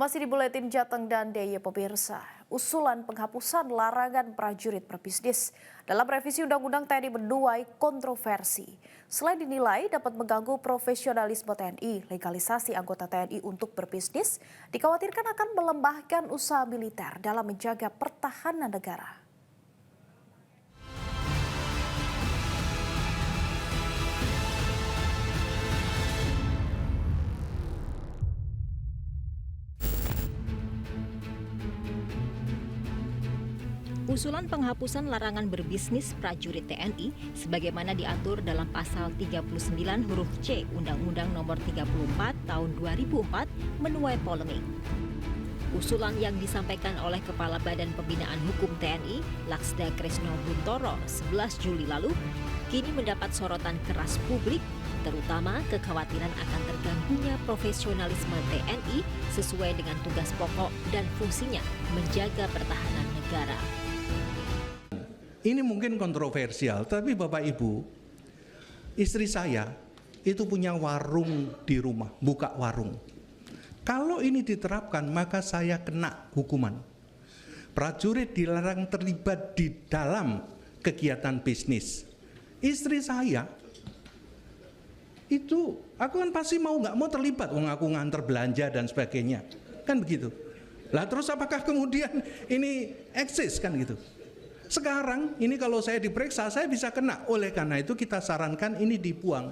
Masih di Buletin Jateng dan DIY pemirsa, usulan penghapusan larangan prajurit berbisnis dalam revisi Undang-Undang TNI menuai kontroversi. Selain dinilai dapat mengganggu profesionalisme TNI, legalisasi anggota TNI untuk berbisnis dikhawatirkan akan melembahkan usaha militer dalam menjaga pertahanan negara. Usulan penghapusan larangan berbisnis prajurit TNI sebagaimana diatur dalam pasal 39 huruf C Undang-Undang Nomor 34 Tahun 2004 menuai polemik. Usulan yang disampaikan oleh Kepala Badan Pembinaan Hukum TNI, Laksda Kresno Buntoro, 11 Juli lalu, kini mendapat sorotan keras publik, terutama kekhawatiran akan terganggunya profesionalisme TNI sesuai dengan tugas pokok dan fungsinya menjaga pertahanan negara. Ini mungkin kontroversial, tapi Bapak Ibu, istri saya itu punya warung di rumah, buka warung. Kalau ini diterapkan, maka saya kena hukuman. Prajurit dilarang terlibat di dalam kegiatan bisnis. Istri saya itu, aku kan pasti nggak mau terlibat, aku nganter belanja dan sebagainya, kan begitu. Lah terus apakah kemudian ini eksis kan gitu? Sekarang ini kalau saya diperiksa saya bisa kena. Oleh karena itu kita sarankan ini dibuang.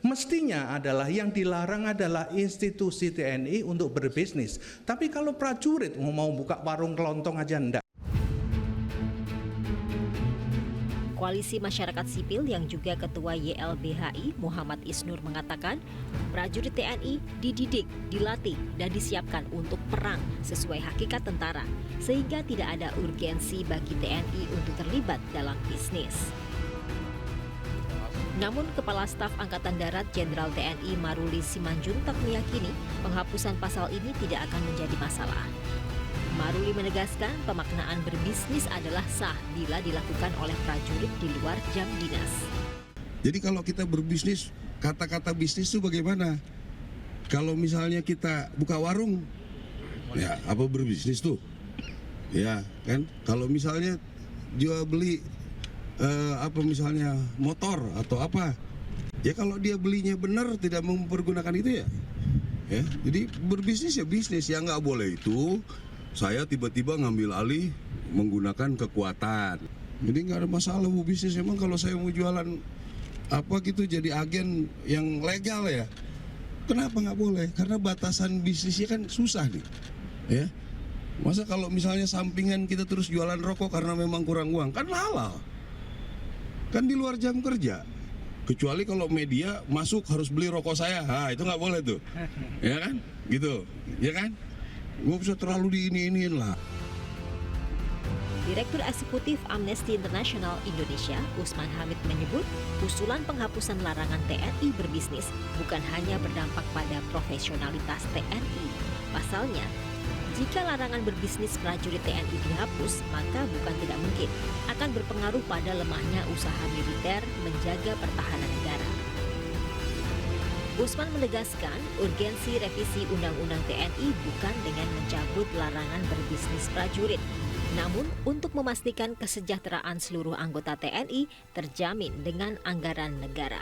Mestinya adalah yang dilarang adalah institusi TNI untuk berbisnis. Tapi kalau prajurit mau buka warung kelontong aja enggak. Koalisi Masyarakat Sipil yang juga Ketua YLBHI Muhammad Isnur mengatakan prajurit TNI dididik, dilatih, dan disiapkan untuk perang sesuai hakikat tentara sehingga tidak ada urgensi bagi TNI untuk terlibat dalam bisnis. Namun Kepala Staf Angkatan Darat Jenderal TNI Maruli Simanjuntak meyakini penghapusan pasal ini tidak akan menjadi masalah. Maruli menegaskan pemaknaan berbisnis adalah sah bila dilakukan oleh prajurit di luar jam dinas. Jadi kalau kita berbisnis, kata-kata bisnis itu bagaimana? Kalau misalnya kita buka warung, ya apa berbisnis tuh? Ya kan? Kalau misalnya jual beli apa misalnya motor atau apa, ya kalau dia belinya benar tidak mempergunakan itu ya. Jadi berbisnis ya bisnis, ya nggak boleh itu. Saya tiba-tiba ngambil alih menggunakan kekuatan. Jadi nggak ada masalah mau bisnis. Emang kalau saya mau jualan apa gitu jadi agen yang legal ya, kenapa nggak boleh? Karena batasan bisnisnya kan susah nih, ya. Masa kalau misalnya sampingan kita terus jualan rokok karena memang kurang uang, kan halal. Kan di luar jam kerja. Kecuali kalau media masuk harus beli rokok saya, itu nggak boleh tuh, ya kan? Gitu, ya kan? Nggak bisa terlalu diiniin lah. Direktur Eksekutif Amnesty International Indonesia, Usman Hamid menyebut, usulan penghapusan larangan TNI berbisnis bukan hanya berdampak pada profesionalitas TNI. Pasalnya, jika larangan berbisnis prajurit TNI dihapus, maka bukan tidak mungkin akan berpengaruh pada lemahnya usaha militer menjaga pertahanan negara. Usman menegaskan urgensi revisi Undang-Undang TNI bukan dengan mencabut larangan berbisnis prajurit, namun untuk memastikan kesejahteraan seluruh anggota TNI terjamin dengan anggaran negara.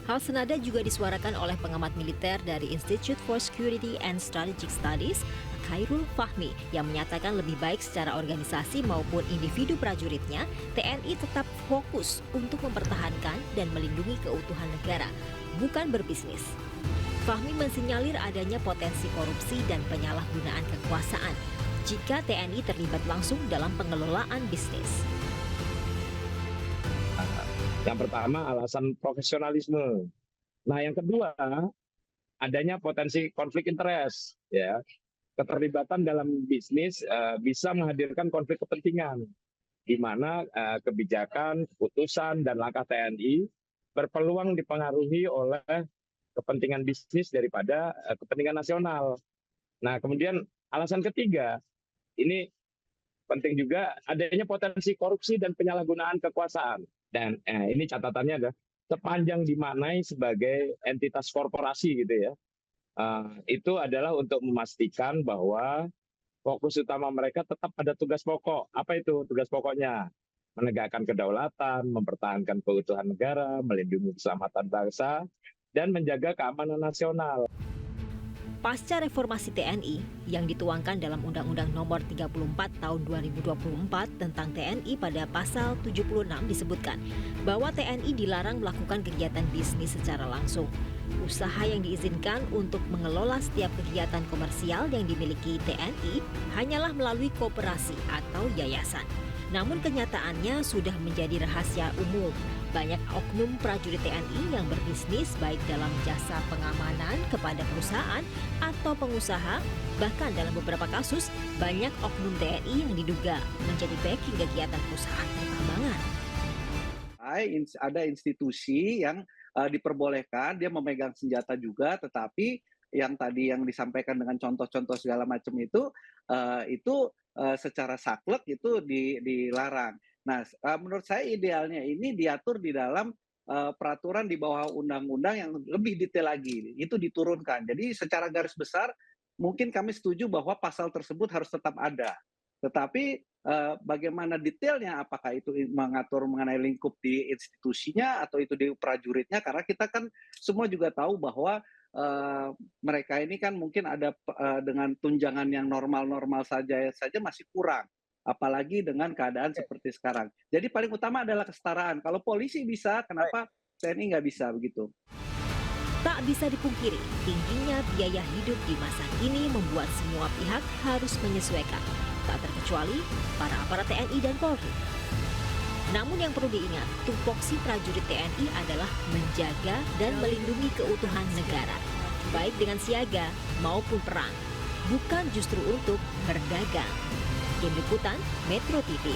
Hal senada juga disuarakan oleh pengamat militer dari Institute for Security and Strategic Studies, Khairul Fahmi, yang menyatakan lebih baik secara organisasi maupun individu prajuritnya, TNI tetap fokus untuk mempertahankan dan melindungi keutuhan negara, bukan berbisnis. Fahmi mensinyalir adanya potensi korupsi dan penyalahgunaan kekuasaan jika TNI terlibat langsung dalam pengelolaan bisnis. Yang pertama alasan profesionalisme. Nah, yang kedua adanya potensi konflik interest, ya. Keterlibatan dalam bisnis bisa menghadirkan konflik kepentingan, di mana kebijakan, keputusan dan langkah TNI berpeluang dipengaruhi oleh kepentingan bisnis daripada kepentingan nasional. Nah, kemudian alasan ketiga, ini penting juga adanya potensi korupsi dan penyalahgunaan kekuasaan. Dan ini catatannya adalah sepanjang dimaknai sebagai entitas korporasi gitu ya, itu adalah untuk memastikan bahwa fokus utama mereka tetap pada tugas pokok. Apa itu tugas pokoknya? Menegakkan kedaulatan, mempertahankan keutuhan negara, melindungi keselamatan bangsa, dan menjaga keamanan nasional. Pasca reformasi TNI yang dituangkan dalam Undang-Undang Nomor 34 Tahun 2024 tentang TNI pada pasal 76 disebutkan bahwa TNI dilarang melakukan kegiatan bisnis secara langsung. Usaha yang diizinkan untuk mengelola setiap kegiatan komersial yang dimiliki TNI hanyalah melalui koperasi atau yayasan. Namun kenyataannya sudah menjadi rahasia umum. Banyak oknum prajurit TNI yang berbisnis baik dalam jasa pengamanan kepada perusahaan atau pengusaha. Bahkan dalam beberapa kasus, banyak oknum TNI yang diduga menjadi backing kegiatan perusahaan pertambangan. Ada institusi yang diperbolehkan, dia memegang senjata juga, tetapi yang tadi yang disampaikan dengan contoh-contoh segala macam itu secara saklek itu dilarang. Nah, menurut saya idealnya ini diatur di dalam peraturan di bawah undang-undang yang lebih detail lagi, itu diturunkan. Jadi secara garis besar mungkin kami setuju bahwa pasal tersebut harus tetap ada. Tetapi bagaimana detailnya, apakah itu mengatur mengenai lingkup di institusinya atau itu di prajuritnya, karena kita kan semua juga tahu bahwa mereka ini kan mungkin ada dengan tunjangan yang normal-normal saja masih kurang. Apalagi dengan keadaan seperti sekarang. Jadi paling utama adalah kesetaraan. Kalau polisi bisa, kenapa TNI nggak bisa begitu? Tak bisa dipungkiri, tingginya biaya hidup di masa kini membuat semua pihak harus menyesuaikan, tak terkecuali para aparat TNI dan Polri. Namun yang perlu diingat, tupoksi prajurit TNI adalah menjaga dan melindungi keutuhan negara, baik dengan siaga maupun perang, bukan justru untuk berdagang. Tim Liputan Metro TV.